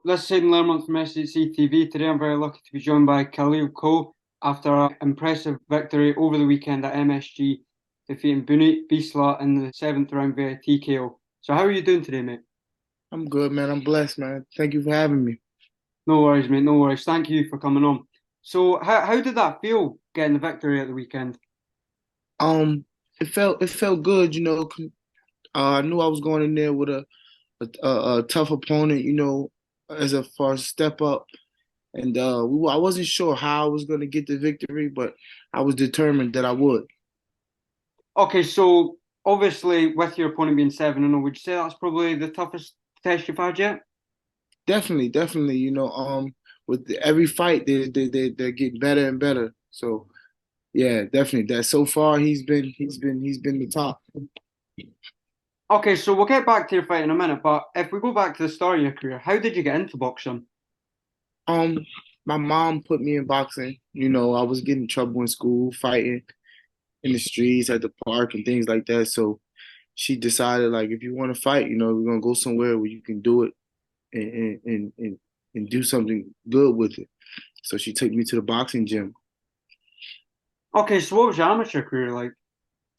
This is Hayden Lermont from SHC TV. Today I'm very lucky to be joined by Khalil Coe after an impressive victory over the weekend at MSG, defeating Buneet Bisla in the seventh round via TKO. So how are you doing today, mate? I'm good, man. I'm blessed, man. Thank you for having me. No worries, mate, no worries. Thank you for coming on. So how did that feel getting the victory at the weekend? Um, it felt good, I knew I was going in there with a tough opponent, as a first step up, and I wasn't sure how I was going to get the victory, but I was determined that I would. Okay, so obviously with your opponent being 7-0, would you say that's probably the toughest test you've had yet? Definitely, definitely, with every fight, they're getting better and better. So yeah, definitely. That so far he's been the top. Okay, so we'll get back to your fight in a minute, but if we go back to the start of your career, how did you get into boxing? Um, my mom put me in boxing. I was getting in trouble in school, fighting in the streets, at the park, and things like that. So she decided, like, if you want to fight, we're gonna go somewhere where you can do it and do something good with it. So she took me to the boxing gym. Okay, so what was your amateur career like?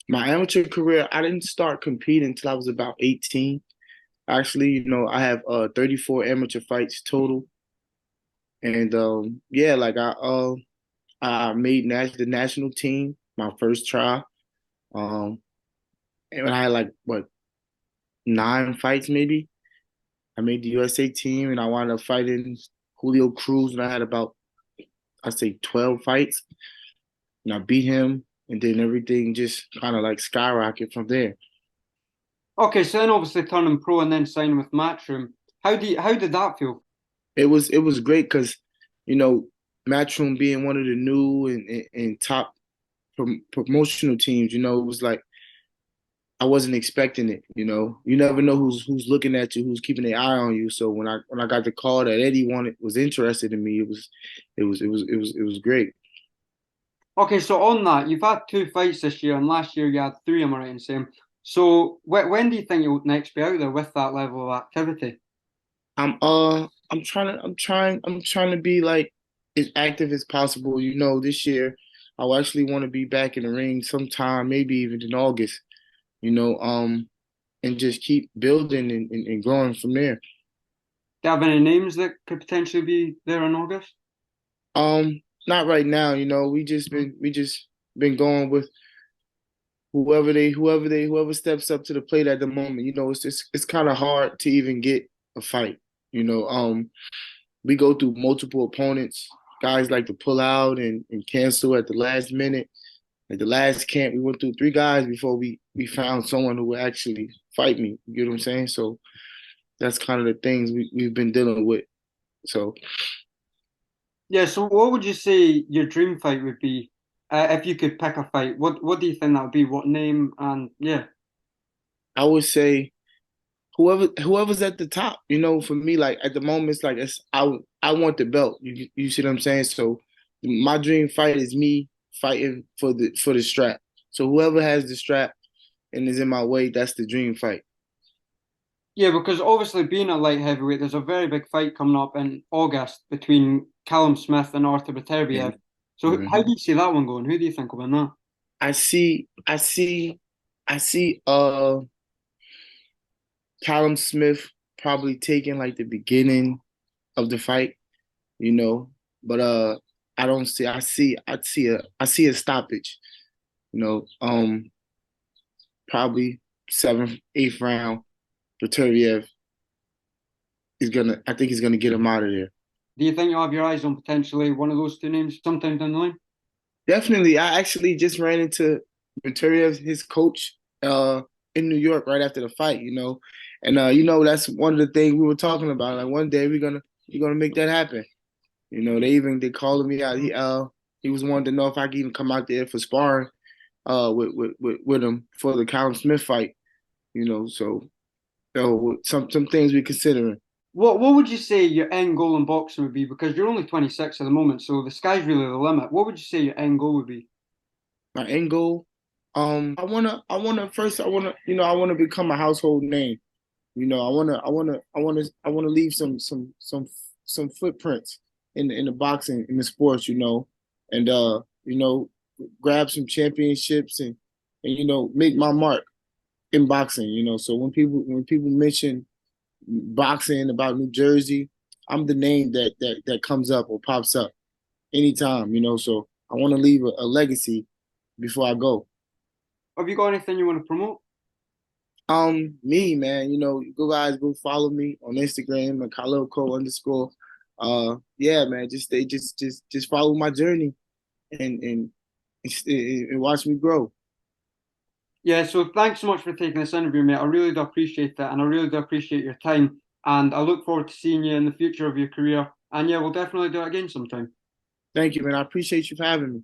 My amateur career, I didn't start competing until I was about 18. Actually, I have 34 amateur fights total. And yeah, like I made the national team my first try. Um, and I had like what 9 fights maybe. I made the USA team, and I wound up fighting Julio Cruz, and I had about I say 12 fights, and I beat him, and then everything just kind of like skyrocket from there. Okay, so then obviously turning pro and then signing with Matchroom. How did that feel? It was great because you know Matchroom being one of the new and top promotional teams, it was like I wasn't expecting it. You never know who's looking at you, who's keeping their eye on you. So when I got the call that Eddie was interested in me, it was great. Okay, so on that, you've had two fights this year, and last year you had three, am I right in saying? So when do you think you'll next be out there with that level of activity? I'm trying to be like as active as possible. This year I'll actually want to be back in the ring sometime, maybe even in August. You know, um, and just keep building and growing from there. Do you have any names that could potentially be there in August? Not right now. We just been going with whoever steps up to the plate at the moment. It's kind of hard to even get a fight. You know, um, we go through multiple opponents. Guys like to pull out and cancel at the last minute. At the last camp, we went through 3 guys before we found someone who would actually fight me. You get what I'm saying? So that's kind of the things we've been dealing with. So Yeah, so what would you say your dream fight would be if you could pick a fight? What do you think that would be? What name? And yeah. I would say whoever's at the top. For me, like at the moment, it's like I want the belt. You see what I'm saying? So my dream fight is me fighting for the strap. So whoever has the strap and is in my way, that's the dream fight. Yeah, because obviously being a light heavyweight, there's a very big fight coming up in August between Callum Smith and Arthur Beterbiev. So how Mhm. do you see that one going? Who do you think will win that? I see Callum Smith probably taking like the beginning of the fight, you know, but I don't see I see a stoppage, you know, um probably seventh, eighth round, Beterbiev I think he's gonna get him out of there. Do you think you'll have your eyes on potentially one of those two names sometime down the line? Definitely. I actually just ran into Beterbiev, his coach, in New York right after the fight, and that's one of the things we were talking about. Like one day we're gonna make that happen. They called me out. He was wanting to know if I could even come out there for sparring with him for the Callum Smith fight. So some things we're considering. What would you say your end goal in boxing would be? Because you're only 26 at the moment, so the sky's really the limit. What would you say your end goal would be? My end goal, I wanna first I wanna become a household name. You know, I wanna leave some footprints in the boxing in the sports. You know, and you know, grab some championships and you know, make my mark in boxing. You know, so when people mention boxing about New Jersey, I'm the name that comes up or pops up anytime. You know, so I want to leave a legacy before I go. Have you got anything you want to promote? Me, man, you know, you guys go follow me on Instagram at Khalil Coe underscore. Yeah, man, just stay, just follow my journey and and watch me grow. Yeah, so thanks so much for taking this interview, mate. I really do appreciate that, and I really do appreciate your time. And I look forward to seeing you in the future of your career. And yeah, we'll definitely do it again sometime. Thank you, man. I appreciate you for having me.